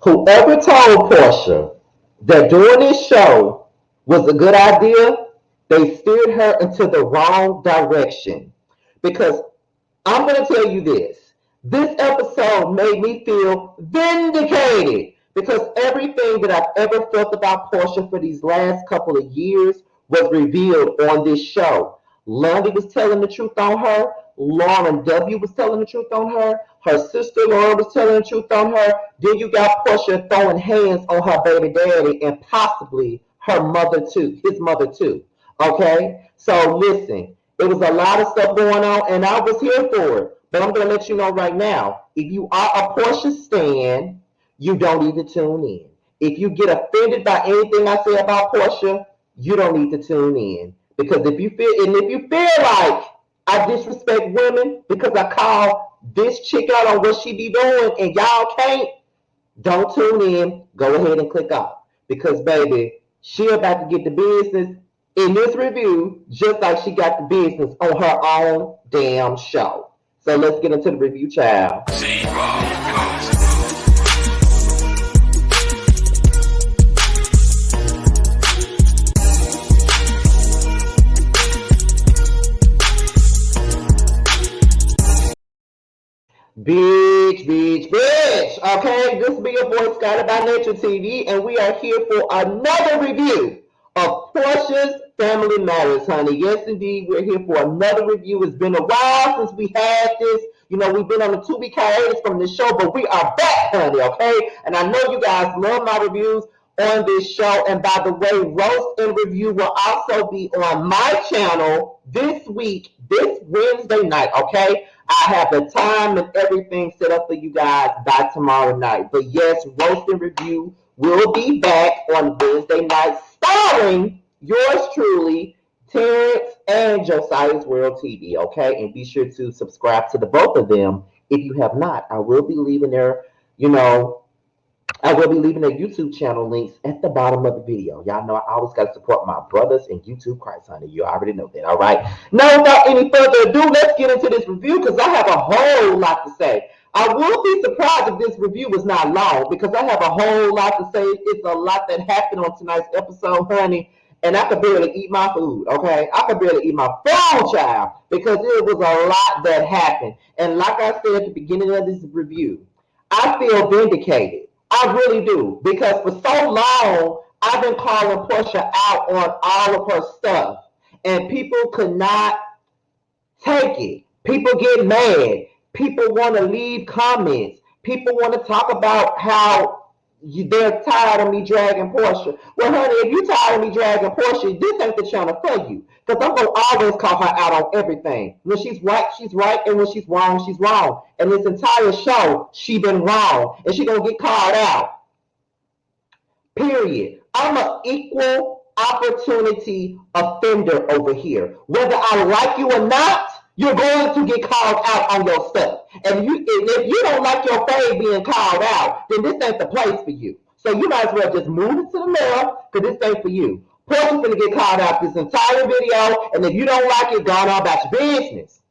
Whoever told Porsha that doing this show was a good idea, they steered her into the wrong direction. Because I'm going to tell you this. This episode made me feel vindicated because everything that I've ever felt about Porsha for these last couple of years was revealed on this show. Lundy was telling the truth on her. Lauren W. was telling the truth on her. Her sister Laura was telling the truth on her. Then you got Porsha throwing hands on her baby daddy and possibly her mother too, his mother too. Okay? So listen, there was a lot of stuff going on, and I was here for it. But I'm going to let you know right now, if you are a Porsha stan, you don't need to tune in. If you get offended by anything I say about Porsha, you don't need to tune in. Because if you feel like I disrespect women because I call this chick out on what she be doing and y'all can't, don't tune in. Go ahead and click off. Because baby, she about to get the business in this review just like she got the business on her own damn show. So let's get into the review, child. Bitch. Okay, this be your boy Scotty by Nature TV, and we are here for another review of Porsha's Family Matters, honey. Yes, indeed, we're here for another review. It's been a while since we had this. You know, we've been on a 2 week hiatus from the show, but we are back, honey, okay? And I know you guys love my reviews on this show. And by the way, Roast and Review will also be on my channel this week, this Wednesday night, okay? I have the time and everything set up for you guys by tomorrow night. But yes, Roast and Review will be back on Wednesday night, starring yours truly, Terrance and Josiah's World TV, okay? And be sure to subscribe to the both of them if you have not. I will be leaving their YouTube channel links at the bottom of the video. Y'all know I always got to support my brothers in YouTube Christ, honey. You already know that, all right? Now, without any further ado, let's get into this review because I have a whole lot to say. I will be surprised if this review was not long because I have a whole lot to say. It's a lot that happened on tonight's episode, honey, and I could barely eat my food, okay? I could barely eat my food, child, because it was a lot that happened. And like I said at the beginning of this review, I feel vindicated. I really do. Because for so long, I've been calling Porsha out on all of her stuff. And people could not take it. People get mad. People want to leave comments. People want to talk about how they're tired of me dragging Porsha. Well, honey, if you're tired of me dragging Porsha, this ain't the channel for you. Because I'm going to always call her out on everything. When she's right, she's right. And when she's wrong, she's wrong. And this entire show, she been wrong. And she going to get called out. Period. I'm an equal opportunity offender over here. Whether I like you or not, you're going to get called out on your stuff. And if you don't like your fave being called out, then this ain't the place for you. So you might as well just move it to the left because this ain't for you. Porsha's gonna get called out this entire video, and if you don't like it, go on about your business.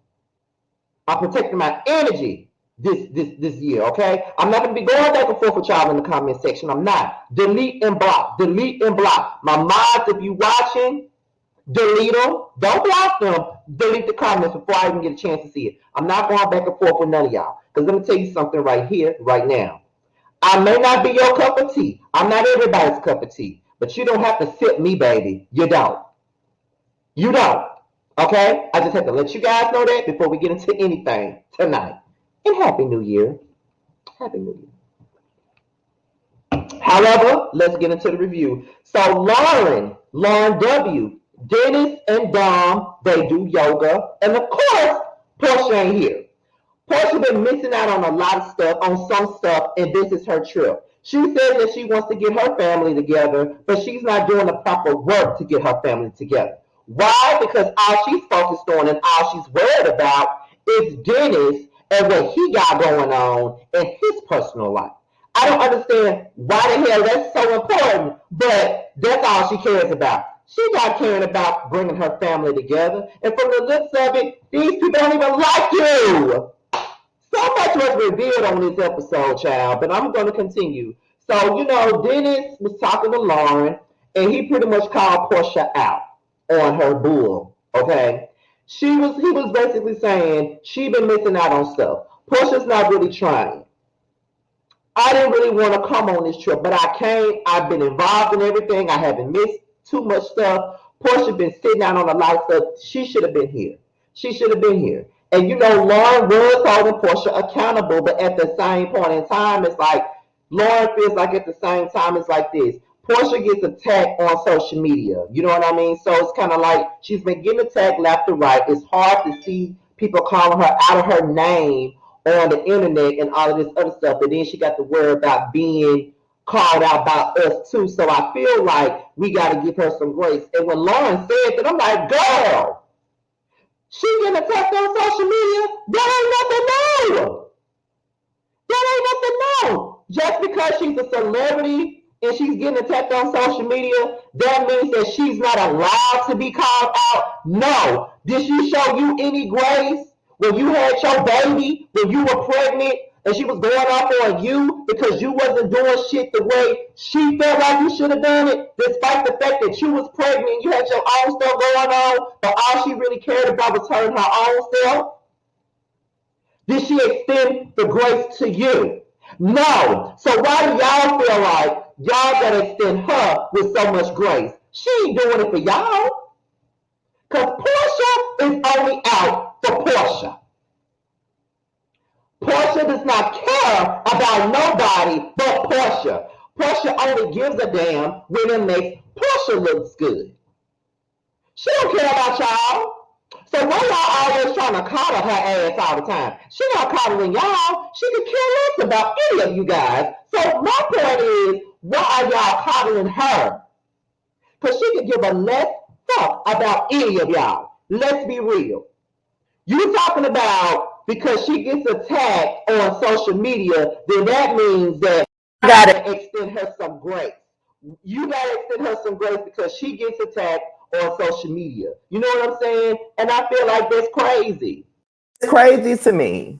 I'm protecting my energy this year, okay? I'm not gonna be going back and forth with y'all in the comment section. I'm not. Delete and block. Delete and block. My mods, if you watching, delete them. Don't block them. Delete the comments before I even get a chance to see it. I'm not going back and forth with none of y'all. Because let me tell you something right here, right now. I may not be your cup of tea. I'm not everybody's cup of tea. But you don't have to sip me, baby. You don't. You don't. Okay? I just have to let you guys know that before we get into anything tonight. And Happy New Year. Happy New Year. However, let's get into the review. So Lauren W., Dennis and Dom, they do yoga. And of course, Porsha ain't here. Porsha been missing out on a lot of stuff, on some stuff, and this is her trip. She said that she wants to get her family together, but she's not doing the proper work to get her family together. Why? Because all she's focused on and all she's worried about is Dennis and what he got going on in his personal life. I don't understand why the hell that's so important, but that's all she cares about. She's not caring about bringing her family together. And from the looks of it, these people don't even like you. So much was revealed on this episode, child, but I'm going to continue. So, Dennis was talking to Lauren, and he pretty much called Porsha out on her bull. Okay. He was basically saying she been missing out on stuff. Porsha's not really trying. I didn't really want to come on this trip, but I came. I've been involved in everything. I haven't missed too much stuff. Porsha been sitting out on a lot of stuff. She should have been here. She should have been here. And Lauren was holding Porsha accountable, but at the same point in time, it's like Lauren feels like at the same time it's like this. Porsha gets attacked on social media. You know what I mean? So it's kind of like she's been getting attacked left and right. It's hard to see people calling her out of her name on the internet and all of this other stuff. And then she got to worry about being called out by us too. So I feel like we got to give her some grace. And when Lauren said that, I'm like, girl, she getting attacked on social media. That ain't nothing new. That ain't nothing new. Just because she's a celebrity and she's getting attacked on social media, that means that she's not allowed to be called out. No. Did she show you any grace when you had your baby, when you were pregnant, and she was going off on you because you wasn't doing shit the way she felt like you should have done it, despite the fact that you was pregnant, you had your own stuff going on, but all she really cared about was her and her own self? Did she extend the grace to you? No. So why do y'all feel like y'all gotta extend her with so much grace? She ain't doing it for y'all. Because Porsha is only out for Porsha. Porsha does not care about nobody but Porsha. Porsha only gives a damn when it makes Porsha looks good. She don't care about y'all. So why y'all always trying to coddle her ass all the time? She not coddling y'all. She could care less about any of you guys. So my point is, why are y'all coddling her? Because she could give a less fuck about any of y'all. Let's be real. You talking about because she gets attacked on social media, then that means that you gotta extend her some grace. You gotta extend her some grace because she gets attacked on social media. You know what I'm saying? And I feel like that's crazy. It's crazy to me.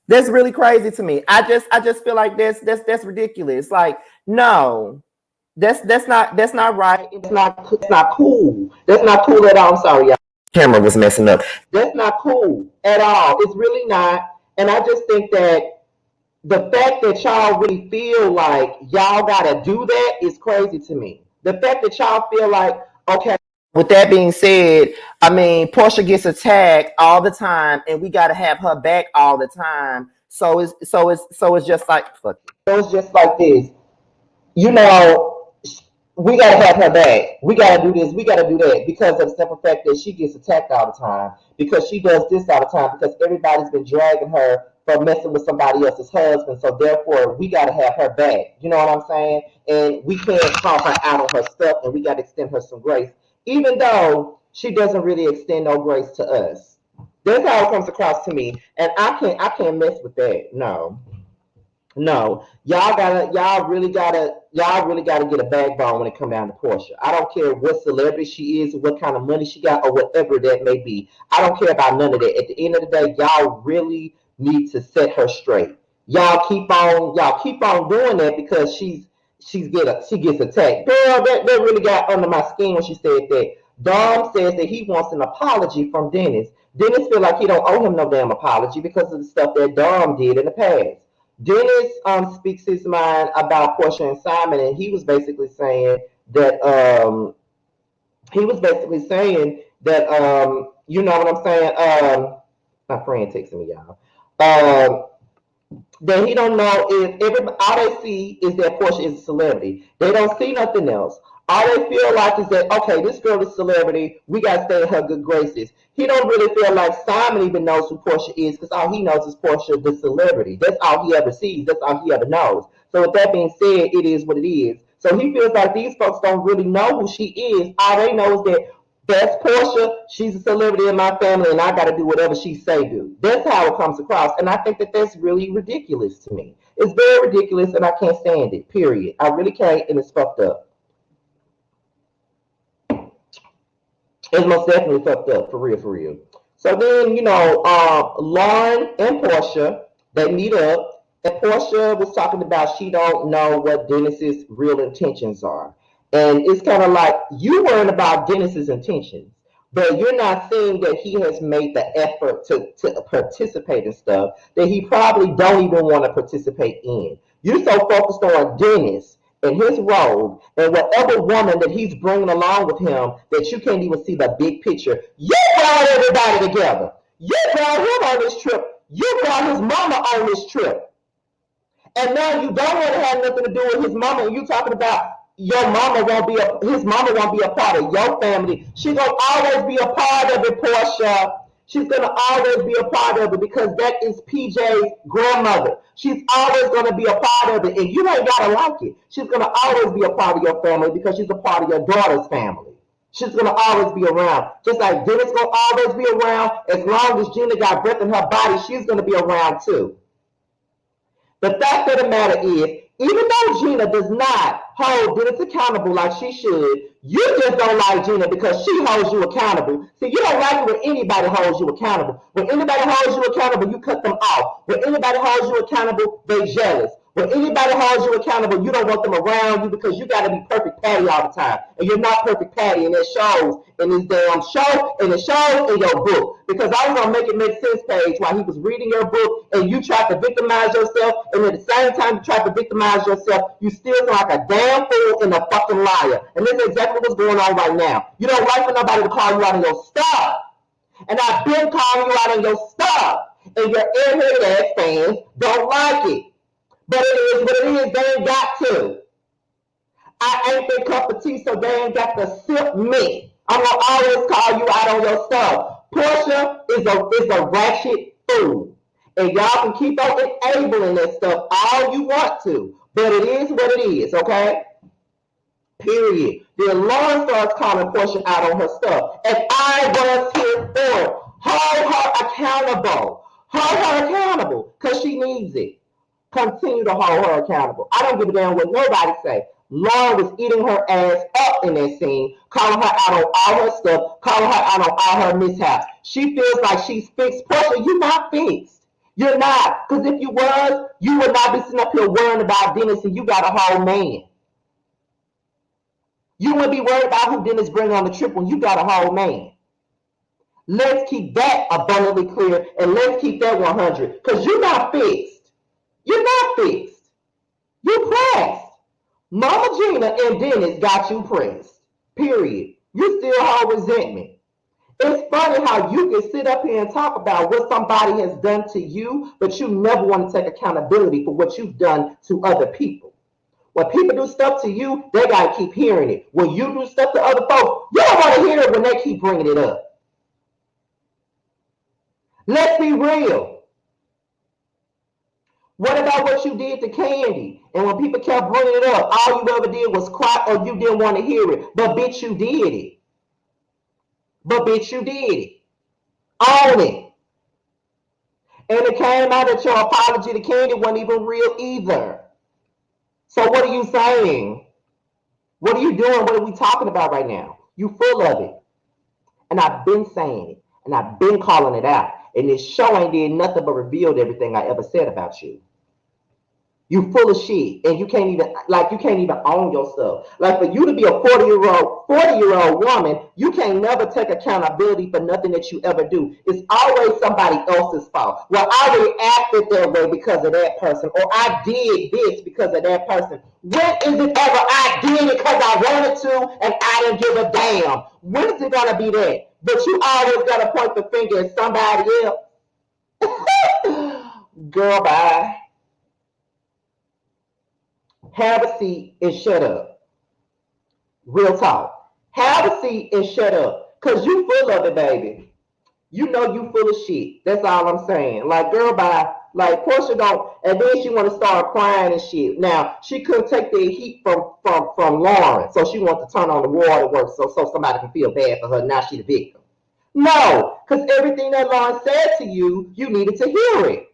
That's really crazy to me. I just feel like that's ridiculous. Like, no, that's not right. It's not cool. That's not cool at all. I'm sorry, y'all. Camera was messing up. That's not cool at all. It's really not. And I just think that the fact that y'all really feel like y'all gotta do that is crazy to me. The fact that y'all feel like, okay, with that being said, I mean, Porsha gets attacked all the time, and we gotta have her back all the time. So it's just like fuck it. So it's just like this. You know, we gotta have her back. We gotta do this. We gotta do that because of the simple fact that she gets attacked all the time. Because she does this all the time. Because everybody's been dragging her for messing with somebody else's husband. So therefore, we gotta have her back. You know what I'm saying? And we can't call her out on her stuff, and we gotta extend her some grace, even though she doesn't really extend no grace to us. That's how it comes across to me, and I can't mess with that. No. No, y'all really gotta get a backbone when it come down to Porsha. I don't care what celebrity she is, or what kind of money she got, or whatever that may be. I don't care about none of that. At the end of the day, y'all really need to set her straight. Y'all keep on doing that because she gets attacked. Girl, that really got under my skin when she said that. Dom says that he wants an apology from Dennis. Dennis feel like he don't owe him no damn apology because of the stuff that Dom did in the past. Dennis speaks his mind about Porsha and Simon, and that he was basically saying that you know what I'm saying. My friend texting me, y'all. That he don't know if everybody all they see is that Porsha is a celebrity. They don't see nothing else. All they feel like is that okay, this girl is a celebrity. We gotta stay in her good graces. He don't really feel like Simon even knows who Porsha is because all he knows is Porsha the celebrity. That's all he ever sees. That's all he ever knows. So with that being said, it is what it is. So he feels like these folks don't really know who she is. All they know is that that's Porsha. She's a celebrity in my family, and I got to do whatever she say do. That's how it comes across, and I think that that's really ridiculous to me. It's very ridiculous, and I can't stand it. Period. I really can't, and it's fucked up. It's most definitely fucked up, for real, for real. So then, Lauren and Porsha, they meet up, And Porsha was talking about she don't know what Dennis's real intentions are. And it's kind of like you worrying about Dennis's intentions, but you're not seeing that he has made the effort to participate in stuff that he probably don't even want to participate in. You're so focused on Dennis and his role and whatever woman that he's bringing along with him that you can't even see the big picture. You brought everybody together. You brought him on this trip. You brought his mama on this trip. And now you don't want to have nothing to do with his mama. And you talking about your mama won't be his mama won't be a part of your family. She's gonna always be a part of it, Porsha. She's gonna always be a part of it because that is PJ's grandmother. She's always gonna be a part of it, and you ain't gotta like it. She's gonna always be a part of your family because she's a part of your daughter's family. She's gonna always be around. Just like Dennis gonna always be around. As long as Gina got breath in her body, she's gonna be around too. The fact of the matter is, even though Gina does not hold Dennis accountable like she should, you just don't like Gina because she holds you accountable. See, you don't like it when anybody holds you accountable. When anybody holds you accountable, you cut them off. When anybody holds you accountable, they jealous. When anybody holds you accountable, you don't want them around you because you got to be perfect Patty all the time. And you're not perfect Patty, and it shows in this damn show, and it shows in your book. Because I was on Make It Make Sense page while he was reading your book, and you tried to victimize yourself, and at the same time you tried to victimize yourself, you still sound like a damn fool and a fucking liar. And this is exactly what's going on right now. You don't like for nobody to call you out on your stuff. And I've been calling you out on your stuff. And your airheaded ass fans don't like it. But it is what it is. They ain't got to. I ain't their cup of tea, so they ain't got to sip me. I'm gonna always call you out on your stuff. Porsha is a ratchet fool. And y'all can keep on enabling that stuff all you want to. But it is what it is, okay? Period. The alarm starts calling Porsha out on her stuff. And I was here for it. Hold her accountable. Hold her accountable. Because she needs it. Continue to hold her accountable. I don't give a damn what nobody say. Lauren was eating her ass up in that scene, calling her out on all her stuff, calling her out on all her mishaps. She feels like she's fixed. Porsha, you're not fixed. You're not. Because if you was, you would not be sitting up here worrying about Dennis and you got a whole man. You wouldn't be worried about who Dennis bring on the trip when you got a whole man. Let's keep that abundantly clear and let's keep that 100. Because you're not fixed. You're not fixed. You're pressed. Mama Gina and Dennis got you pressed. Period. You still hold resentment. It's funny how you can sit up here and talk about what somebody has done to you, but you never want to take accountability for what you've done to other people. When people do stuff to you, they got to keep hearing it. When you do stuff to other folks, you don't want to hear it when they keep bringing it up. Let's be real. What about what you did to Candy? And when people kept bringing it up, all you ever did was cry or you didn't want to hear it. But bitch, you did it. But bitch, you did it. Own it. And it came out that your apology to Candy wasn't even real either. So what are you saying? What are you doing? What are we talking about right now? You full of it. And I've been saying it. And I've been calling it out. And this show ain't did nothing but revealed everything I ever said about you. You full of shit, and you can't even own yourself. Like for you to be a 40-year-old woman, you can't never take accountability for nothing that you ever do. It's always somebody else's fault. Well, I reacted that way because of that person, or I did this because of that person. When is it ever I did it because I wanted to and I didn't give a damn? When is it gonna be that? But you always gotta point the finger at somebody else. Girl, bye. Have a seat and shut up. Real talk. Have a seat and shut up. Because you full of it, baby. You know you full of shit. That's all I'm saying. Like, girl, bye. Like, Porsha don't, and then she want to start crying and shit. Now, she couldn't take the heat from Lauren, so she wants to turn on the waterworks so somebody can feel bad for her. Now she the victim. No, because everything that Lauren said to you, you needed to hear it.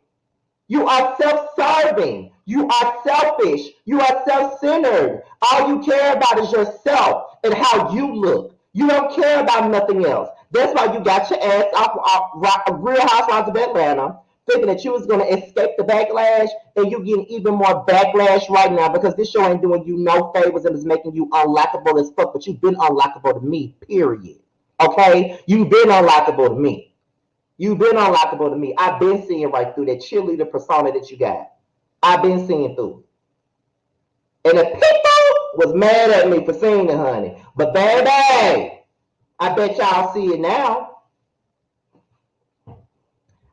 You are self-serving. You are selfish. You are self-centered. All you care about is yourself and how you look. You don't care about nothing else. That's why you got your ass off Real Housewives of Atlanta, thinking that you was gonna escape the backlash, and you're getting even more backlash right now because this show ain't doing you no favors and is making you unlikable as fuck. But you've been unlikable to me, period. Okay, you've been unlikable to me. You've been unlikable to me. I've been seeing right through that cheerleader persona that you got. I've been seeing through. And the people was mad at me for seeing it, honey. But baby, I bet y'all see it now.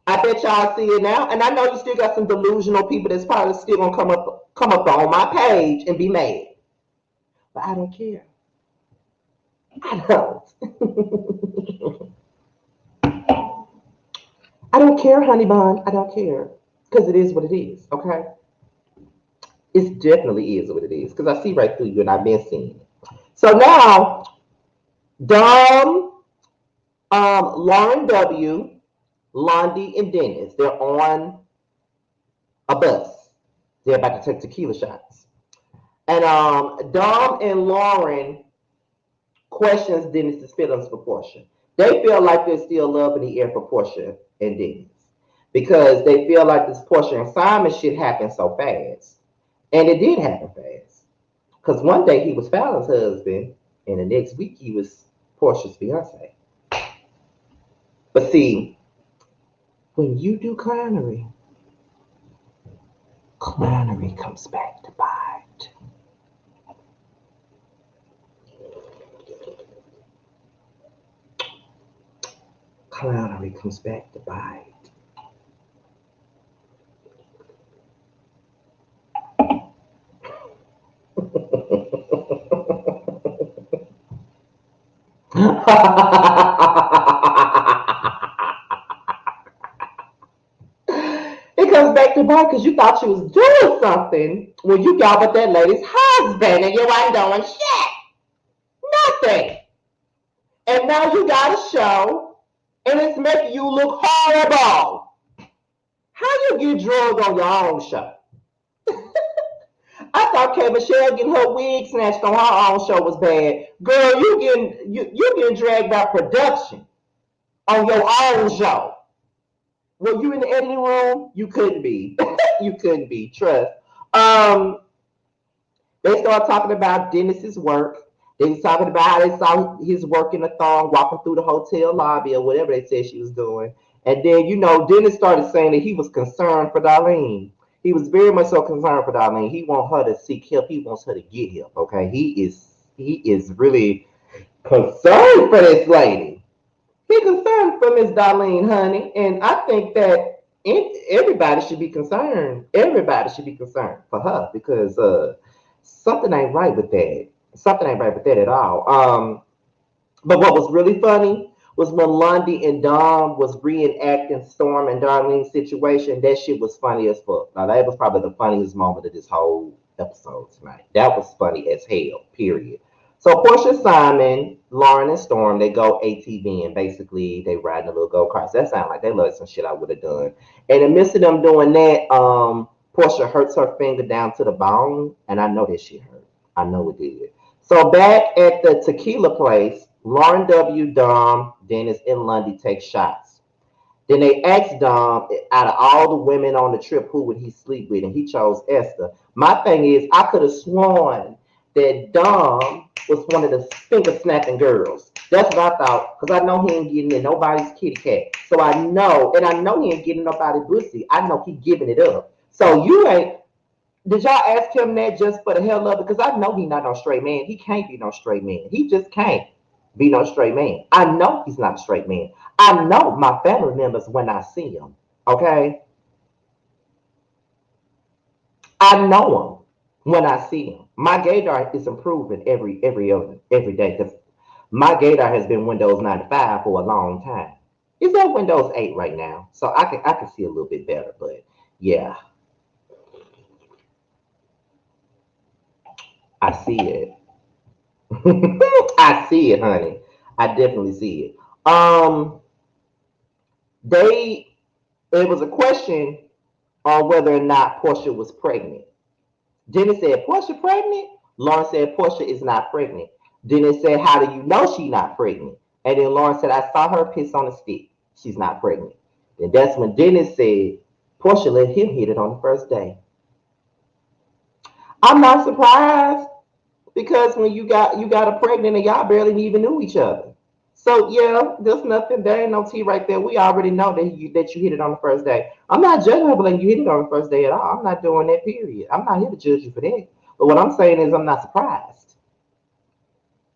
I bet y'all see it now. And I know you still got some delusional people that's probably still gonna come up on my page and be mad. But I don't care. I don't. I don't care, honey bun. I don't care. Because it is what it is, okay? It definitely is what it is. Because I see right through you and I've been seeing it. So now, Dom, Lauren W., Londi, and Dennis, they're on a bus. They're about to take tequila shots. And Dom and Lauren questions Dennis's feelings for Porsha. They feel like there's still love in the air for Porsha and Dennis because they feel like this Porsha and Simon shit happened so fast. And it did happen fast. Because one day he was Fallon's husband, and the next week he was Porsha's fiance. But see, when you do clownery, clownery comes back to bite. Clownery comes back to bite. It comes back to bite because you thought you was doing something when you got with that lady's husband and you ain't doing shit. Nothing. And now you got a show and it's making you look horrible. How you get drugged on your own show? I thought K Michelle getting her wig snatched on her own show was bad. Girl, you getting dragged by production on your own show. Were you in the editing room? You couldn't be. You couldn't be. Trust. Um, they started talking about Dennis's work. They was talking about how they saw his work in the thong walking through the hotel lobby or whatever they said she was doing. And then, Dennis started saying that he was concerned for Darlene. He was very much so concerned for Darlene. He wants her to seek help. He wants her to get help. Okay. He is really concerned for this lady. He concerned for Miss Darlene, honey. And I think that everybody should be concerned. Everybody should be concerned for her because something ain't right with that. Something ain't right with that at all. But what was really funny was when Lundy and Dom was reenacting Storm and Darlene's situation. That shit was funny as fuck. Now that was probably the funniest moment of this whole episode tonight. That was funny as hell. Period. So Portia, Simon, Lauren, and Storm, they go ATV and basically they ride in a little go-karts. That sounds like they love some shit I would have done. And in the midst of them doing that, Portia hurts her finger down to the bone, and I know that shit hurt. I know it did. So back at the tequila place, Lauren W., Dom, Dennis, and Lundy take shots. Then they asked Dom, out of all the women on the trip, who would he sleep with? And he chose Esther. My thing is, I could have sworn that Dom was one of the finger snapping girls. That's what I thought, because I know he ain't getting in nobody's kitty cat. So I know he ain't getting nobody pussy. I know he giving it up. So you ain't. Did y'all ask him that just for the hell of it? Because I know he's not no straight man. He can't be no straight man. He just can't be no straight man. I know he's not a straight man. I know my family members when I see him. Okay? I know him when I see him. My gaydar is improving every day because my gaydar has been Windows 95 for a long time. It's at Windows 8 right now, so I can see a little bit better. But yeah, I see it. I see it, honey. I definitely see it. They it was a question on whether or not Portia was pregnant. Dennis said, Portia pregnant? Lauren said, Portia is not pregnant. Dennis said, how do you know she's not pregnant? And then Lauren said, I saw her piss on a stick. She's not pregnant. And that's when Dennis said, Porsche let him hit it on the first day. I'm not surprised because when you got her pregnant and y'all barely even knew each other. So yeah, there's nothing. There ain't no tea right there. We already know that you hit it on the first day. I'm not judging her, but like you hit it on the first day at all. I'm not doing that. Period. I'm not here to judge you for that. But what I'm saying is, I'm not surprised.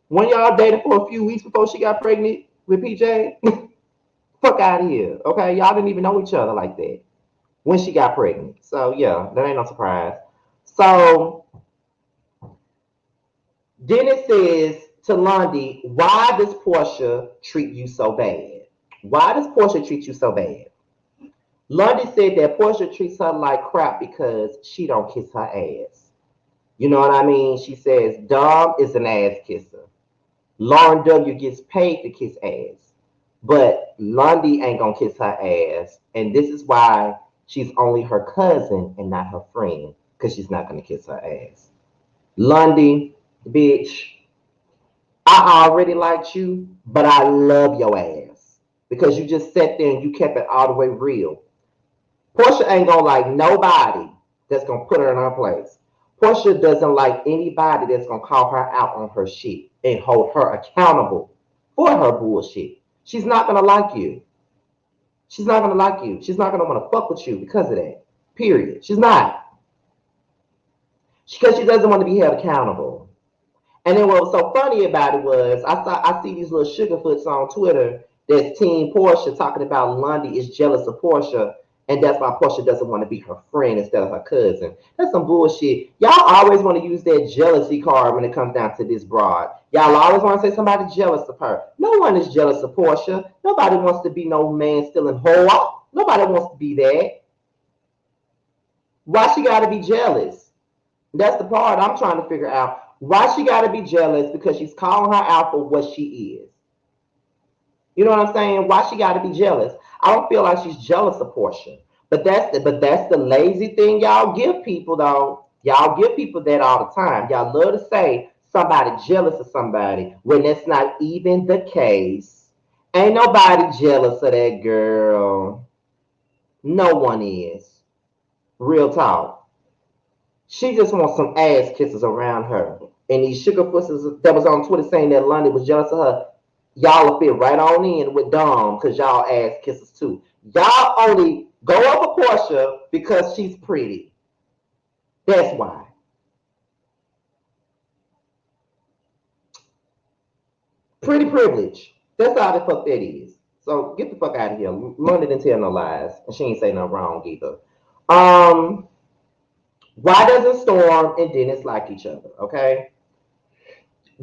When y'all dated for a few weeks before she got pregnant with PJ, fuck out of here. Okay, y'all didn't even know each other like that when she got pregnant. So yeah, that ain't no surprise. So then it says to Lundy, why does Porsha treat you so bad? Why does Porsha treat you so bad? Lundy said that Porsha treats her like crap because she don't kiss her ass. You know what I mean? She says Dom is an ass kisser. Lauren W gets paid to kiss ass. But Lundy ain't gonna kiss her ass. And this is why she's only her cousin and not her friend. Because she's not gonna kiss her ass. Lundy, bitch, I already liked you, but I love your ass. Because you just sat there and you kept it all the way real. Porsha ain't gonna like nobody that's gonna put her in her place. Porsha doesn't like anybody that's gonna call her out on her shit and hold her accountable for her bullshit. She's not gonna like you. She's not gonna like you. She's not gonna wanna fuck with you because of that. Period. She's not. Because she doesn't want to be held accountable. And then what was so funny about it was I see these little sugarfoots on Twitter that's Team Porsha talking about Lundy is jealous of Porsha, and that's why Porsha doesn't want to be her friend instead of her cousin. That's some bullshit. Y'all always want to use that jealousy card when it comes down to this broad. Y'all always want to say somebody jealous of her. No one is jealous of Porsha. Nobody wants to be no man stealing whore. Nobody wants to be that. Why she gotta be jealous? That's the part I'm trying to figure out. Why she got to be jealous? Because she's calling her out for what she is. You know what I'm saying? Why she got to be jealous? I don't feel like she's jealous of Porsha. But that's the lazy thing y'all give people though. Y'all give people that all the time. Y'all love to say somebody jealous of somebody when that's not even the case. Ain't nobody jealous of that girl. No one is. Real talk. She just wants some ass kisses around her. And these sugar pussies that was on Twitter saying that London was jealous of her, y'all will fit right on in with Dom because y'all ass kisses too. Y'all only go over Porsha because she's pretty. That's why. Pretty privilege. That's all the fuck that is. So get the fuck out of here. London didn't tell no lies. And she ain't say nothing wrong either. Um, why doesn't Storm and Dennis like each other? Okay.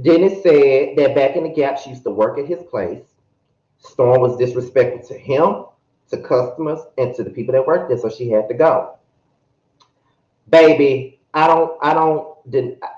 Dennis said that back in the Gap, she used to work at his place. Storm was disrespectful to him, to customers, and to the people that worked there, so she had to go. Baby, I don't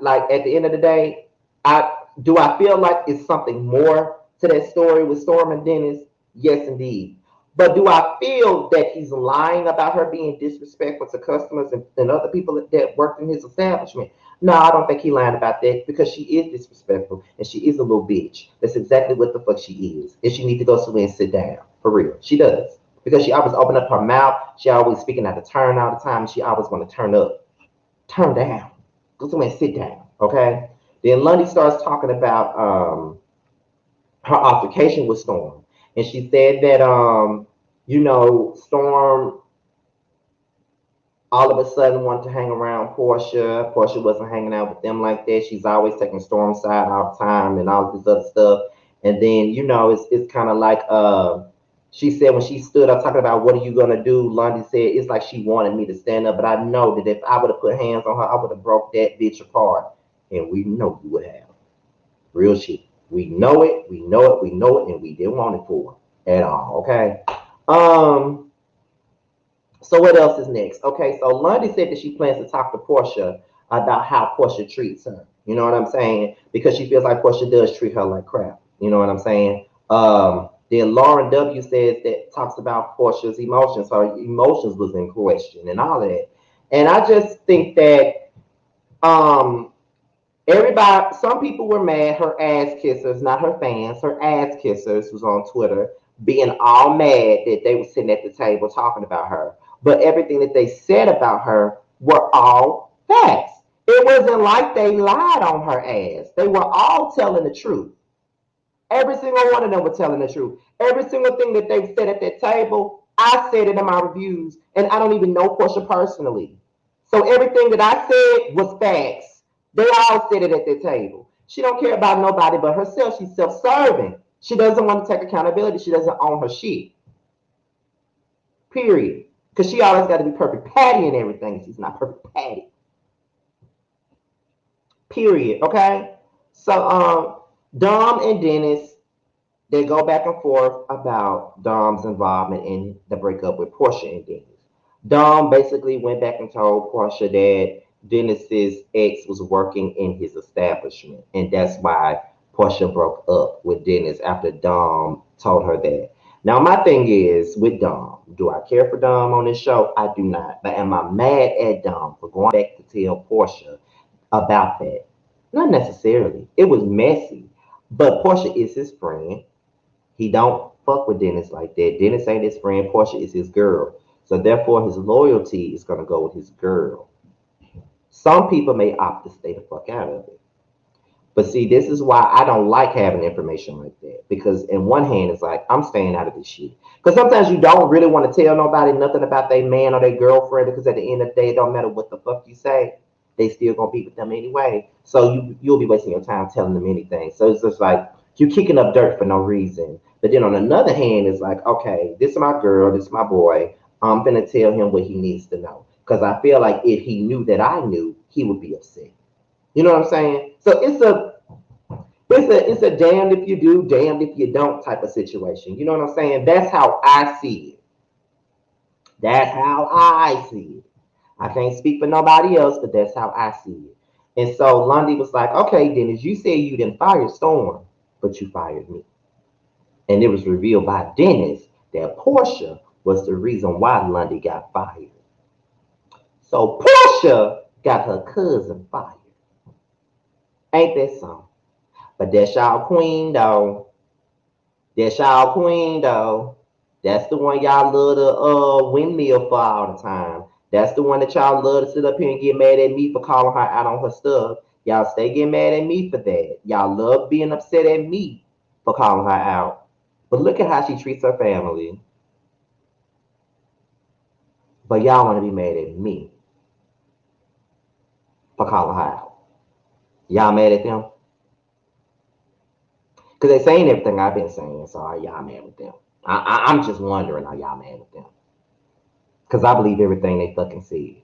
like at the end of the day, I feel like it's something more to that story with Storm and Dennis? Yes, indeed. But do I feel that he's lying about her being disrespectful to customers and other people that worked in his establishment? No, I don't think he's lying about that because she is disrespectful and she is a little bitch. That's exactly what the fuck she is. And she needs to go somewhere and sit down. For real. She does. Because she always open up her mouth. She always speaking out of turn all the time. And she always want to turn up. Turn down. Go somewhere and sit down. Okay? Then Lundy starts talking about her altercation with Storm. And she said that Storm all of a sudden wanted to hang around Porsha. Porsha wasn't hanging out with them like that. She's always taking Storm's side all the time and all this other stuff. And then, it's kind of like she said when she stood up talking about what are you gonna do, Lundy said it's like she wanted me to stand up, but I know that if I would have put hands on her, I would have broke that bitch apart. And we know you would have. Real shit. We know it, we know it, we know it, and we didn't want it for her at all. Okay. Um, so what else is next? Okay, so Lundy said that she plans to talk to Porsha about how Porsha treats her. You know what I'm saying? Because she feels like Porsha does treat her like crap. You know what I'm saying? Then Lauren W says that talks about Portia's emotions. Her emotions was in question and all of that. And I just think that um everybody, some people were mad. Her ass kissers, not her fans, her ass kissers was on Twitter being all mad that they were sitting at the table talking about her. but everything that they said about her were all facts. It wasn't like they lied on her ass. They were all telling the truth. Every single one of them were telling the truth. Every single thing that they said at that table, I said it in my reviews, and I don't even know Porsha personally. So everything that I said was facts. They all said it at their table. She don't care about nobody but herself. She's self-serving. She doesn't want to take accountability. She doesn't own her shit. Period. Because she always got to be perfect Patty and everything. She's not perfect Patty. Period. Okay. So Dom and Dennis, they go back and forth about Dom's involvement in the breakup with Porsha and Dennis. Dom basically went back and told Porsha that Dennis's ex was working in his establishment, and that's why Porsha broke up with Dennis after Dom told her that. Now, my thing is with Dom, do I care for Dom on this show? I do not. But am I mad at Dom for going back to tell Porsha about that? Not necessarily. It was messy, but Porsha is his friend. He don't fuck with Dennis like that. Dennis ain't his friend. Porsha is his girl. So therefore, his loyalty is gonna go with his girl. Some people may opt to stay the fuck out of it. But see, this is why I don't like having information like that. Because in one hand, it's like I'm staying out of this shit. Because sometimes you don't really want to tell nobody nothing about their man or their girlfriend. Because at the end of the day, it don't matter what the fuck you say, they still gonna be with them anyway. So you'll be wasting your time telling them anything. So it's just like you kicking up dirt for no reason. But then on another hand, it's like, okay, this is my girl, this is my boy. I'm gonna tell him what he needs to know. Because I feel like if he knew that I knew, he would be upset. You know what I'm saying? So it's a damned if you do, damned if you don't type of situation. You know what I'm saying? That's how I see it. That's how I see it. I can't speak for nobody else, but that's how I see it. And so Lundy was like, okay, Dennis, you said you didn't fire Storm, but you fired me. And it was revealed by Dennis that Porsha was the reason why Lundy got fired. So Porsha got her cousin fired. Ain't that something? But that's y'all queen though. That's y'all queen though. That's the one y'all love to windmill for all the time. That's the one that y'all love to sit up here and get mad at me for calling her out on her stuff. Y'all stay getting mad at me for that. Y'all love being upset at me for calling her out. But look at how she treats her family. But y'all want to be mad at me for calling her out. Y'all mad at them? Because they saying everything I've been saying, so are y'all mad with them? I'm just wondering, are y'all mad with them? Because I believe everything they fucking said.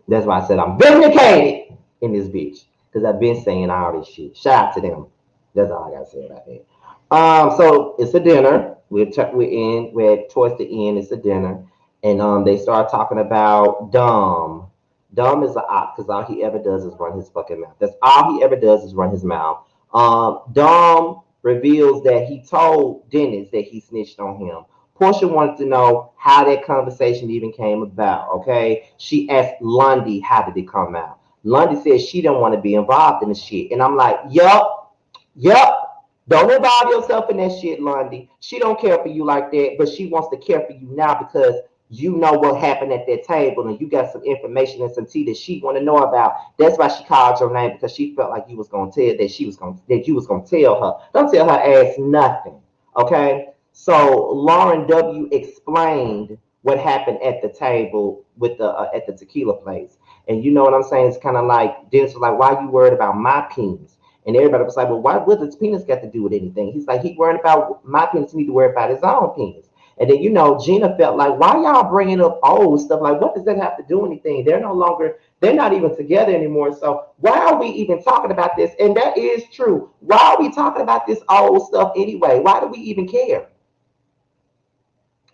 That's why I said I'm vindicated in this bitch. Because I've been saying all this shit. Shout out to them. That's all I gotta say about that. So it's a dinner. We're towards the end. It's a dinner, and they start talking about Dom. Dom is an op because all he ever does is run his fucking mouth. That's all he ever does is run his mouth. Dom reveals that he told Dennis that he snitched on him. Porsha wanted to know how that conversation even came about. Okay, she asked Lundy how did it come out. Lundy said she didn't want to be involved in the shit, and I'm like, yup, yup. Don't involve yourself in that shit, Lundy. She don't care for you like that, but she wants to care for you now because you know what happened at that table and you got some information and some tea that she want to know about. That's why she called your name because she felt like you was gonna tell that you was gonna tell her. Don't tell her ass nothing. Okay? So Lauren W explained what happened at the table with the at the tequila place. And you know what I'm saying? It's kind of like Dennis was like, "Why you worried about my penis?" And everybody was like, "Well, what does penis got to do with anything?" He's like, "He worried about my penis. He need to worry about his own penis." And then Gina felt like, "Why y'all bringing up old stuff? Like, what does that have to do with anything? They're no longer, they're not even together anymore. So why are we even talking about this?" And that is true. Why are we talking about this old stuff anyway? Why do we even care?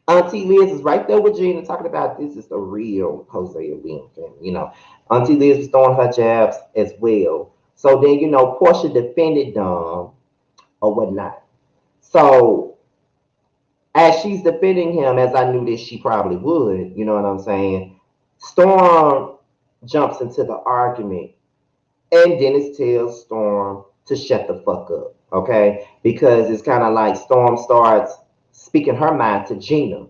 Auntie Liz is right there with Gina talking about this is the real Hosea Williams family. Auntie Liz was throwing her jabs as well. So then, Portia defended Dom or whatnot. So as she's defending him, as I knew that she probably would, you know what I'm saying? Storm jumps into the argument, and Dennis tells Storm to shut the fuck up, okay? Because it's kind of like Storm starts speaking her mind to Gina.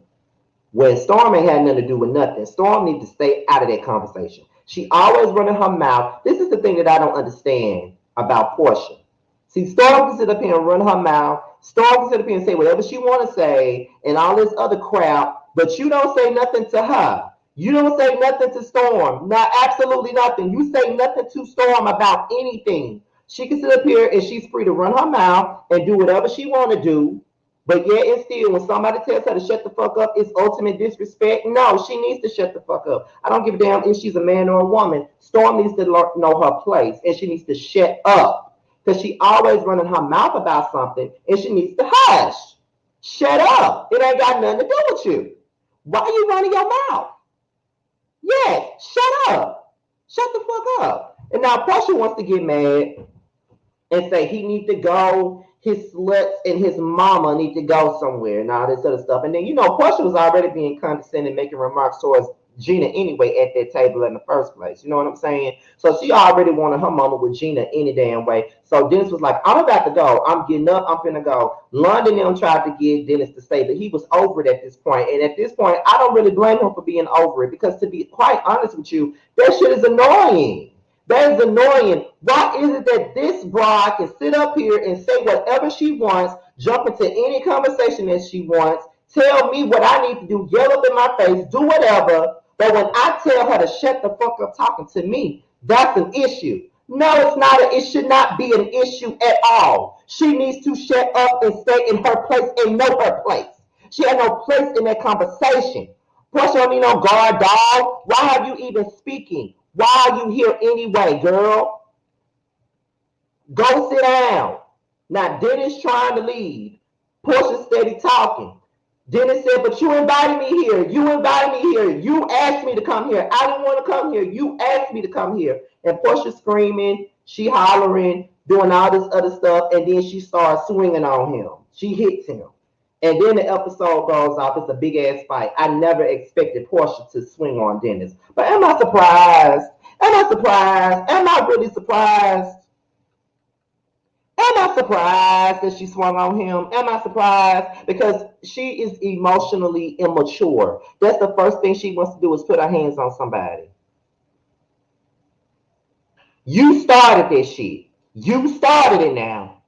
When Storm ain't had nothing to do with nothing. Storm needs to stay out of that conversation. She always running her mouth. This is the thing that I don't understand about Porsha. See, Storm can sit up here and run her mouth. Storm can sit up here and say whatever she want to say and all this other crap, but you don't say nothing to her. You don't say nothing to Storm. Not absolutely nothing. You say nothing to Storm about anything. She can sit up here and she's free to run her mouth and do whatever she want to do. But yet and still, when somebody tells her to shut the fuck up, it's ultimate disrespect. No, she needs to shut the fuck up. I don't give a damn if she's a man or a woman. Storm needs to know her place, and she needs to shut up because she always running her mouth about something, and she needs to hush. Shut up. It ain't got nothing to do with you. Why are you running your mouth? Yes, shut up. Shut the fuck up. And now Porsha wants to get mad and say he need to go, his sluts and his mama need to go somewhere and all this other stuff. And then, Porsha was already being condescending, making remarks towards Gina anyway at that table in the first place. You know what I'm saying? So she already wanted her mama with Gina any damn way. So Dennis was like, I'm about to go. I'm getting up. I'm finna go. London them tried to get Dennis to stay, but he was over it at this point. And at this point, I don't really blame him for being over it because to be quite honest with you, that shit is annoying. That is annoying. Why is it that this broad can sit up here and say whatever she wants, jump into any conversation that she wants, tell me what I need to do, yell up in my face, do whatever, but when I tell her to shut the fuck up talking to me, that's an issue. No, it's not. It should not be an issue at all. She needs to shut up and stay in her place and know her place. She had no place in that conversation. Plus, you don't need no guard dog. Why have you even speaking? Why are you here anyway, girl? Go sit down. Now, Dennis trying to leave. Porsha steady talking. Dennis said, but you invited me here. You invited me here. You asked me to come here. I didn't want to come here. You asked me to come here. And Porsha screaming, she hollering, doing all this other stuff, and then she starts swinging on him. She hits him. And then the episode goes off. It's a big ass fight. I never expected Porsha to swing on Dennis. But am I surprised? Am I surprised? Am I really surprised? Am I surprised that she swung on him? Am I surprised? Because she is emotionally immature. That's the first thing she wants to do is put her hands on somebody. You started this shit. You started it now.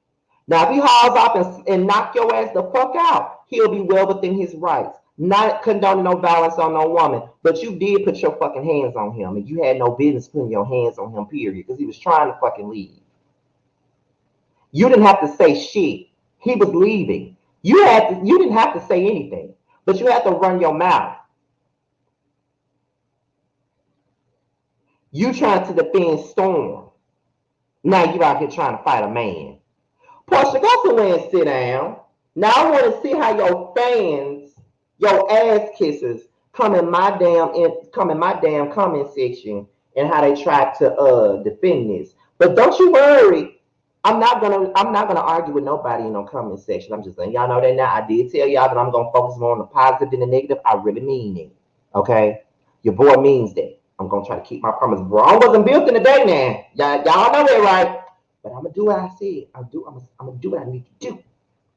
Now, if he hauls off and knock your ass the fuck out, he'll be well within his rights. Not condoning no violence on no woman, but you did put your fucking hands on him, and you had no business putting your hands on him, period, because he was trying to fucking leave. You didn't have to say shit. He was leaving. You didn't have to say anything, but you had to run your mouth. You trying to defend Storm. Now you out here trying to fight a man. Porsha, go somewhere and sit down. Now I want to see how your fans, your ass kissers, come in my damn comment section and how they try to defend this. But don't you worry, I'm not gonna argue with nobody in no comment section. I'm just saying, y'all know that now. I did tell y'all that I'm gonna focus more on the positive than the negative. I really mean it. Okay, your boy means that. I'm gonna try to keep my promise. Bro, I wasn't built in the day now. Y'all know that, right? But I'm gonna do what I said. I'm gonna do what I need to do.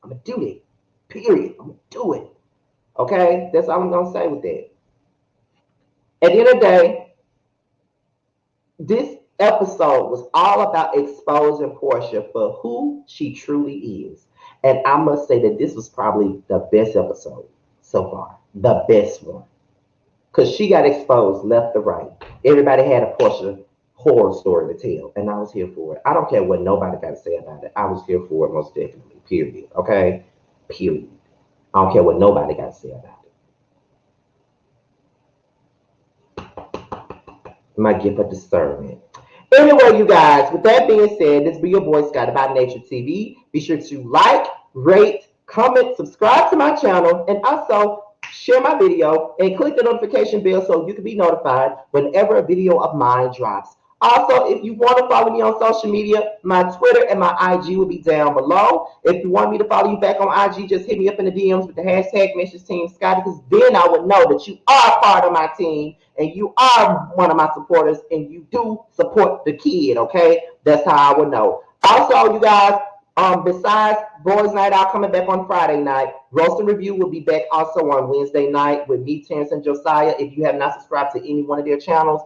I'm gonna do it. Period. I'm gonna do it. Okay, that's all I'm gonna say with that. At the end of the day, this episode was all about exposing Porsha for who she truly is. And I must say that this was probably the best episode so far. The best one. Because she got exposed left to right. Everybody had a Porsha horror story to tell, and I was here for it. I don't care what nobody got to say about it. I was here for it most definitely. Period. Okay? Period. I don't care what nobody got to say about it. My gift of discernment. Anyway, you guys, with that being said, this be your boy Scott about Nature TV. Be sure to like, rate, comment, subscribe to my channel, and also share my video and click the notification bell so you can be notified whenever a video of mine drops. Also, if you want to follow me on social media, my Twitter and my IG will be down below. If you want me to follow you back on IG, just hit me up in the DMs with the hashtag Message Team Scotty, because then I would know that you are part of my team and you are one of my supporters and you do support the kid, okay? That's how I would know. Also, you guys, Besides Boys Night Out coming back on Friday night, Roast and Review will be back also on Wednesday night with me, Terrance, and Josiah. If you have not subscribed to any one of their channels,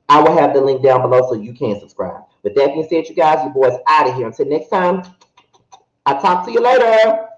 I will have the link down below so you can subscribe. With that being said, you guys, your boys out of here. Until next time, I'll talk to you later.